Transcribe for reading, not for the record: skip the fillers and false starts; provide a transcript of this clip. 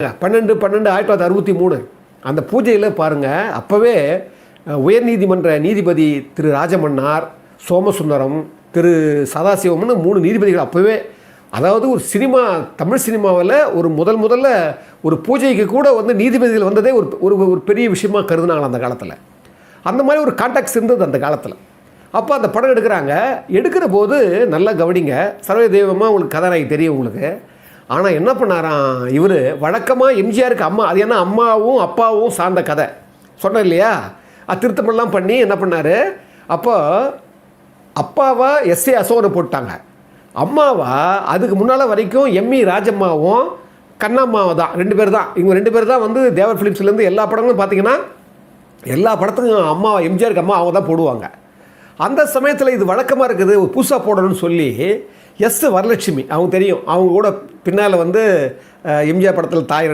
12/12/1963 அந்த பூஜையில் பாருங்கள். அப்போவே உயர்நீதிமன்ற நீதிபதி திரு ராஜமன்னார், சோமசுந்தரம், திரு சதாசிவம்னு 3 நீதிபதிகள் அப்போவே, அதாவது ஒரு சினிமா, தமிழ் சினிமாவில் ஒரு முதல்ல ஒரு பூஜைக்கு கூட வந்து நீதிபதிகள் வந்ததே ஒரு பெரிய விஷயமாக கருதுனாங்க அந்த காலத்தில். அந்த மாதிரி ஒரு கான்டாக்ட்ஸ் இருந்தது அந்த காலத்தில். அப்போ அந்த படம் எடுக்கிற போது நல்லா கவனிங்க. சர்வதேவமாக உங்களுக்கு கதாநாயகி தெரியும் உங்களுக்கு. ஆனால் என்ன பண்ணாராம் இவர், வழக்கமாக எம்ஜிஆருக்கு அம்மா, அது என்ன அம்மாவும் அப்பாவும் சார்ந்த கதை சொன்னேன் இல்லையா, அது திருத்தமெல்லாம் பண்ணி என்ன பண்ணார், அப்போ அப்பாவா எஸ்ஏ அசோகனை போட்டாங்க, அம்மாவா அதுக்கு முன்னால் வரைக்கும் எம்இ ராஜம்மாவும் கண்ணம்மாவை தான், 2 பேர் தான். இவங்க 2 பேர் தான் வந்து தேவர் ஃபிலிம்ஸ்லேருந்து எல்லா படங்களும் பார்த்தீங்கன்னா எல்லா படத்துக்கும் அம்மா, எம்ஜிஆருக்கு அம்மா அவங்க தான் போடுவாங்க. அந்த சமயத்தில் இது வழக்கமாக இருக்குது, புதுசாக போடணும்னு சொல்லி எஸ் வரலட்சுமி அவங்க தெரியும், அவங்க கூட பின்னால் வந்து எம்ஜிஆர் படத்தில் தாய்